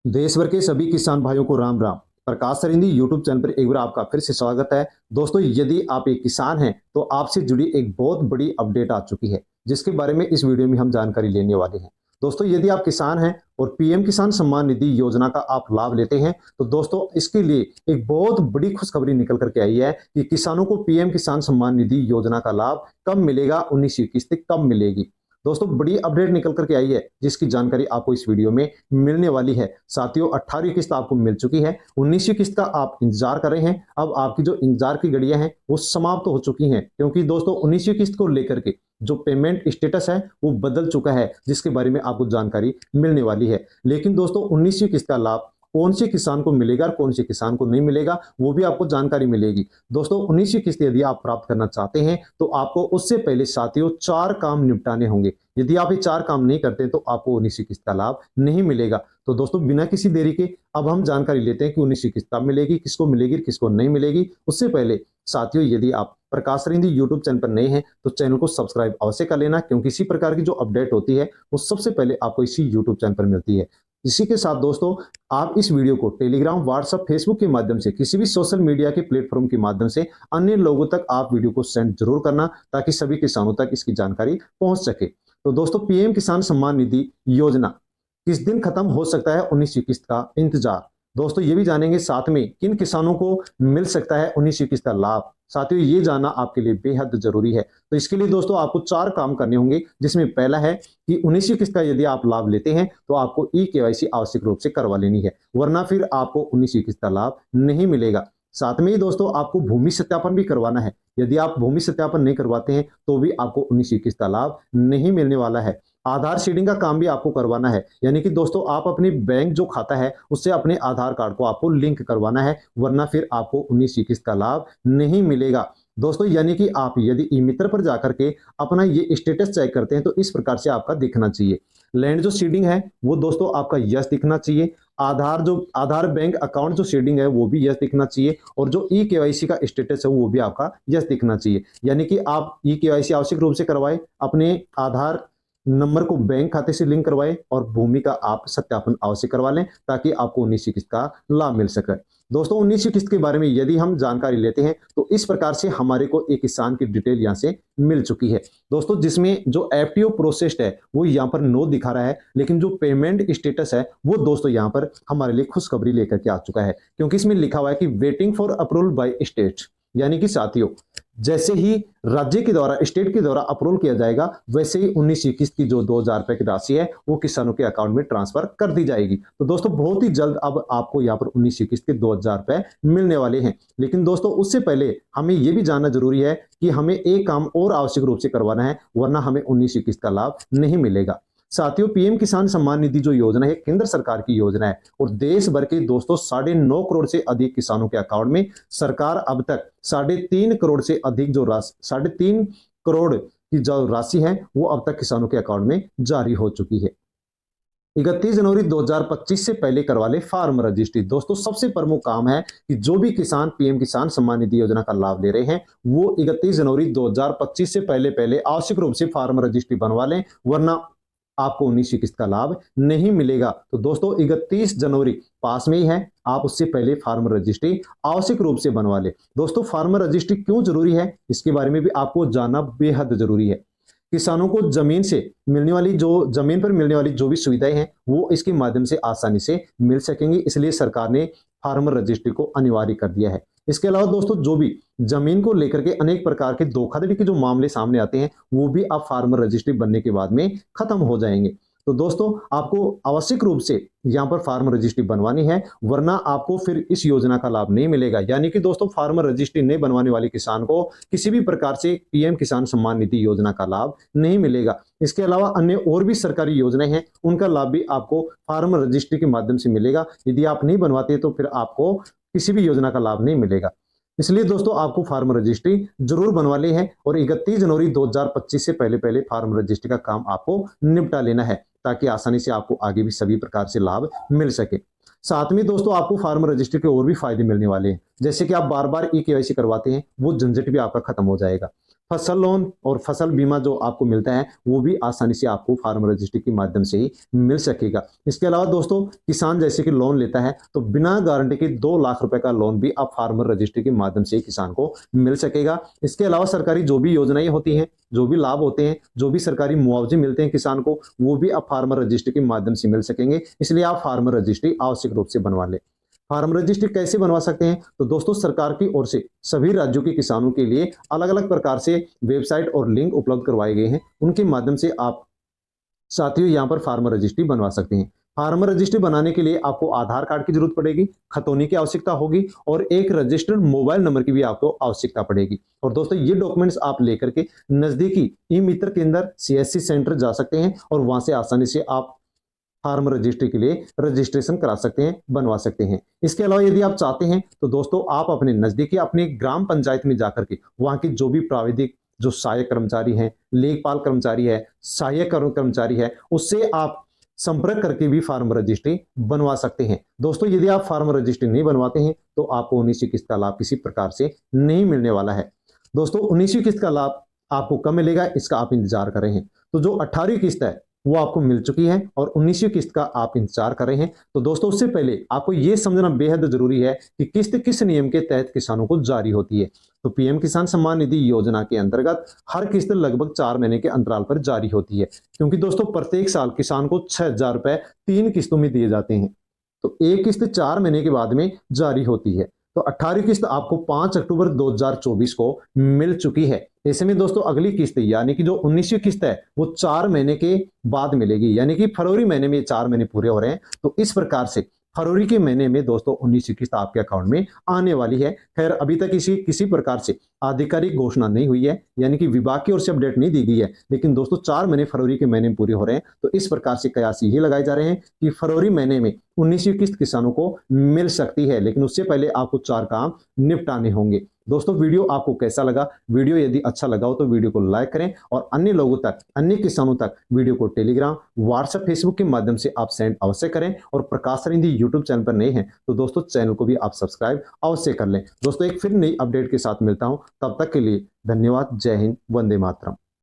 देश भर के सभी किसान भाइयों को राम राम। प्रकाश सरिंदी यूट्यूब चैनल पर एक बार आपका फिर से स्वागत है। दोस्तों, यदि आप एक किसान हैं तो आपसे जुड़ी एक बहुत बड़ी अपडेट आ चुकी है, जिसके बारे में इस वीडियो में हम जानकारी लेने वाले हैं। दोस्तों, यदि आप किसान हैं और पीएम किसान सम्मान निधि योजना का आप लाभ लेते हैं तो दोस्तों इसके लिए एक बहुत बड़ी खुशखबरी निकल करके आई है कि किसानों को पीएम किसान सम्मान निधि योजना का लाभ कब मिलेगा, 19वीं किस्त कब मिलेगी। दोस्तों, बड़ी अपडेट निकल करके आई है जिसकी जानकारी आपको इस वीडियो में मिलने वाली है। साथियों, 18वीं किस्त आपको मिल चुकी है, 19वीं किस्त का आप इंतजार कर रहे हैं। अब आपकी जो इंतजार की घड़ियां हैं वो समाप्त हो चुकी हैं, क्योंकि दोस्तों 19वीं किस्त को लेकर के जो पेमेंट स्टेटस है वो बदल चुका है, जिसके बारे में आपको जानकारी मिलने वाली है। लेकिन दोस्तों 19वीं किस्त का लाभ कौन से किसान को मिलेगा और कौन से किसान को नहीं मिलेगा वो भी आपको जानकारी मिलेगी। दोस्तों 19वीं किस्त यदि आप प्राप्त करना चाहते हैं तो आपको उससे पहले साथियों 4 काम निपटाने होंगे। यदि आप ये 4 काम नहीं करते तो आपको 19वीं किस्त का लाभ नहीं मिलेगा। तो दोस्तों, बिना किसी देरी के अब हम जानकारी लेते हैं कि 19वीं किस्त कब मिलेगी, किसको मिलेगी, किसको नहीं मिलेगी। उससे पहले साथियों, यदि आप प्रकाश सरिंदी यूट्यूब चैनल पर नए हैं तो चैनल को सब्सक्राइब अवश्य कर लेना, क्योंकि इसी प्रकार की जो अपडेट होती है वो सबसे पहले आपको इसी यूट्यूब चैनल पर मिलती है। इसी के साथ दोस्तों, आप इस वीडियो को टेलीग्राम, व्हाट्सएप, फेसबुक के माध्यम से, किसी भी सोशल मीडिया के प्लेटफॉर्म के माध्यम से अन्य लोगों तक आप वीडियो को सेंड जरूर करना, ताकि सभी किसानों तक इसकी जानकारी पहुंच सके। तो दोस्तों, पीएम किसान सम्मान निधि योजना किस दिन खत्म हो सकता है, 19वीं किस्त का इंतजार। दोस्तों, ये भी जानेंगे साथ में किन किसानों को मिल सकता है 19वीं किस्त का लाभ। साथियों, ये जानना आपके लिए बेहद जरूरी है। तो इसके लिए दोस्तों आपको 4 काम करने होंगे, जिसमें पहला है कि 19वीं किस्त का यदि आप लाभ लेते हैं तो आपको ई केवाईसी आवश्यक रूप से करवा लेनी है, वरना फिर आपको 19वीं किस्त का लाभ नहीं मिलेगा। साथ में ही दोस्तों आपको भूमि सत्यापन भी करवाना है। यदि आप भूमि सत्यापन नहीं करवाते हैं तो भी आपको 19वीं किस्त का लाभ नहीं मिलने वाला है। आधार सीडिंग का काम भी आपको करवाना है, यानी कि दोस्तों आप अपनी बैंक जो खाता है उससे अपने आधार कार्ड को आपको लिंक करवाना है, वरना फिर आपको 19वीं किस्त का लाभ नहीं मिलेगा। दोस्तों, यानी कि आप यदि ई मित्र पर जाकर के अपना ये स्टेटस चेक करते हैं तो इस प्रकार से आपका दिखना चाहिए। लैंड जो सीडिंग है वो दोस्तों आपका यस दिखना चाहिए। आधार बैंक अकाउंट जो सीडिंग है वो भी यस दिखना चाहिए, और जो ई केवाईसी का स्टेटस है वो भी आपका यस दिखना चाहिए। यानी कि आप ई केवाईसी आवश्यक रूप से करवाएं, अपने आधार नंबर को बैंक खाते से लिंक करवाएं और भूमि का आप सत्यापन अवश्य करवा लें, ताकि आपको 19वीं किस्त का लाभ मिल सके। दोस्तों, 19वीं किस्त के बारे में यदि हम जानकारी लेते हैं तो इस प्रकार से हमारे को एक किसान की डिटेल यहाँ से मिल चुकी है दोस्तों, जिसमें जो एफटीओ प्रोसेस्ड है वो यहाँ पर नो दिखा रहा है, लेकिन जो पेमेंट स्टेटस है वो दोस्तों यहाँ पर हमारे लिए खुशखबरी लेकर के आ चुका है, क्योंकि इसमें लिखा हुआ है कि waiting for approval by state. यानी कि साथियों, जैसे ही राज्य के द्वारा, स्टेट के द्वारा अप्रूवल किया जाएगा, वैसे ही 19वीं किस्त की जो 2000 रुपए की राशि है वो किसानों के अकाउंट में ट्रांसफर कर दी जाएगी। तो दोस्तों बहुत ही जल्द अब आपको यहाँ पर 19वीं किस्त के 2000 रुपए मिलने वाले हैं। लेकिन दोस्तों उससे पहले हमें यह भी जानना जरूरी है कि हमें एक काम और आवश्यक रूप से करवाना है, वरना हमें 19वीं किस्त का लाभ नहीं मिलेगा। साथियों, पीएम किसान सम्मान निधि जो योजना है केंद्र सरकार की योजना है, और देश भर के दोस्तों 9.5 करोड़ से अधिक किसानों के अकाउंट में सरकार अब तक 3.5 करोड़ से अधिक जो राशि, 3.5 करोड़ की जो राशि है वो अब तक किसानों के अकाउंट में जारी हो चुकी है। 31 जनवरी 2025 से पहले करवा ले फार्म रजिस्ट्री। दोस्तों सबसे प्रमुख काम है कि जो भी किसान पीएम किसान सम्मान निधि योजना का लाभ ले रहे हैं वो 31 जनवरी 2025 से पहले पहले आवश्यक रूप से फार्म रजिस्ट्री बनवा लें, वरना आपको 19वीं किस्त का लाभ नहीं मिलेगा। तो दोस्तों 31 जनवरी पास में ही है, आप उससे पहले फार्म रजिस्ट्री आवश्यक रूप से बनवा ले। दोस्तों फार्म रजिस्ट्री क्यों जरूरी है इसके बारे में भी आपको जानना बेहद जरूरी है। किसानों को जमीन से मिलने वाली जो जमीन पर मिलने वाली जो भी सुविधाएं हैं वो इसके माध्यम से आसानी से मिल सकेंगी, इसलिए सरकार ने फार्मर रजिस्ट्री को अनिवार्य कर दिया है। इसके अलावा दोस्तों जो भी जमीन को लेकर के अनेक प्रकार के धोखाधड़ी के जो मामले सामने आते हैं वो भी अब फार्मर रजिस्ट्री बनने के बाद में खत्म हो जाएंगे। तो दोस्तों आपको आवश्यक रूप से यहाँ पर फार्मर रजिस्ट्री बनवानी है, वरना आपको फिर इस योजना का लाभ नहीं मिलेगा। यानी कि दोस्तों फार्मर रजिस्ट्री नहीं बनवाने वाले किसान को किसी भी प्रकार से पीएम किसान सम्मान निधि योजना का लाभ नहीं मिलेगा। इसके अलावा अन्य और भी सरकारी योजनाएं हैं, उनका लाभ भी आपको फार्मर रजिस्ट्री के माध्यम से मिलेगा। यदि आप नहीं बनवाते तो फिर आपको किसी भी योजना का लाभ नहीं मिलेगा। इसलिए दोस्तों आपको फार्म रजिस्ट्री जरूर बनवा ली है, और 31 जनवरी 2025 से पहले पहले फार्म रजिस्ट्री का काम आपको निपटा लेना है, ताकि आसानी से आपको आगे भी सभी प्रकार से लाभ मिल सके। साथ में दोस्तों आपको फार्म रजिस्ट्री के और भी फायदे मिलने वाले हैं, जैसे कि आप बार बार ई केवाईसी करवाते हैं वो झंझट भी आपका खत्म हो जाएगा। फसल लोन और फसल बीमा जो आपको मिलता है वो भी आसानी से आपको फार्मर रजिस्ट्री के माध्यम से ही मिल सकेगा। इसके अलावा दोस्तों किसान जैसे कि लोन लेता है तो बिना गारंटी के 2 लाख रुपए का लोन भी आप फार्मर रजिस्ट्री के माध्यम से किसान को मिल सकेगा। इसके अलावा सरकारी जो भी योजनाएं होती हैं, जो भी लाभ होते हैं, जो भी सरकारी मुआवजे मिलते हैं किसान को, वो भी आप फार्मर रजिस्ट्री के माध्यम से मिल सकेंगे। इसलिए आप फार्मर रजिस्ट्री आवश्यक रूप से बनवा लें। फार्म रजिस्ट्री कैसे बनवा सकते हैं? तो दोस्तों सरकार की ओर से सभी राज्यों के किसानों के लिए अलग अलग प्रकार से वेबसाइट और लिंक उपलब्ध करवाए गए हैं। उनके माध्यम से आप साथियों यहाँ पर फार्मर रजिस्ट्री बनवा सकते हैं। फार्मर रजिस्ट्री बनाने के लिए आपको आधार कार्ड की जरूरत पड़ेगी, खतौनी की आवश्यकता होगी और एक रजिस्टर्ड मोबाइल नंबर की भी आपको आवश्यकता पड़ेगी। और दोस्तों ये डॉक्यूमेंट्स आप लेकर के नजदीकी ई मित्र केंद्र CSC सेंटर जा सकते हैं और वहां से आसानी से आप फार्म रजिस्ट्री के लिए रजिस्ट्रेशन करा सकते हैं, बनवा सकते हैं। इसके अलावा यदि आप चाहते हैं तो दोस्तों आप अपने नजदीकी अपने ग्राम पंचायत में जाकर के वहां की जो भी प्राविधिक जो सहायक कर्मचारी हैं, लेखपाल कर्मचारी है, सहायक कर्मचारी है, उससे आप संपर्क करके भी फार्म रजिस्ट्री बनवा सकते हैं। दोस्तों यदि आप फार्म रजिस्ट्री नहीं बनवाते हैं तो आपको 19वीं किस्त का लाभ किसी प्रकार से नहीं मिलने वाला है। दोस्तों 19वीं किस्त का लाभ आपको कब मिलेगा इसका आप इंतजार कर रहे हैं। तो जो 18वीं किस्त है वो आपको मिल चुकी है और 19वीं किस्त का आप इंतजार कर रहे हैं। तो दोस्तों उससे पहले आपको यह समझना बेहद जरूरी है कि किस्त किस नियम के तहत किसानों को जारी होती है। तो पीएम किसान सम्मान निधि योजना के अंतर्गत हर किस्त लगभग 4 महीने के अंतराल पर जारी होती है, क्योंकि दोस्तों प्रत्येक साल किसान को 6,000 रुपए 3 किस्तों में दिए जाते हैं। तो एक किस्त 4 महीने के बाद में जारी होती है। तो 18वीं किस्त आपको 5 अक्टूबर 2024 को मिल चुकी है। ऐसे में दोस्तों अगली किस्त यानी कि जो 19वीं किस्त है वो 4 महीने के बाद मिलेगी, यानी कि फरवरी महीने में 4 महीने पूरे हो रहे हैं। तो इस प्रकार से फरवरी के महीने में दोस्तों 19वीं किस्त आपके अकाउंट में आने वाली है। खैर अभी तक किसी प्रकार से आधिकारिक घोषणा नहीं हुई है, यानी कि विभाग की ओर से अपडेट नहीं दी गई है, लेकिन दोस्तों 4 महीने फरवरी के महीने में पूरे हो रहे हैं। तो इस प्रकार से कयास ये लगाए जा रहे हैं कि फरवरी महीने में 19वीं किस्त किसानों को मिल सकती है, लेकिन उससे पहले आपको 4 काम निपटाने होंगे। दोस्तों वीडियो आपको कैसा लगा? वीडियो यदि अच्छा लगा हो तो वीडियो को लाइक करें और अन्य लोगों तक, अन्य किसानों तक वीडियो को टेलीग्राम, व्हाट्सएप, फेसबुक के माध्यम से आप सेंड अवश्य करें। और प्रकाश रिंधी यूट्यूब चैनल पर नए हैं तो दोस्तों चैनल को भी आप सब्सक्राइब अवश्य कर लें। दोस्तों एक फिर नई अपडेट के साथ मिलता हूं, तब तक के लिए धन्यवाद। जय हिंद, वंदे मातरम।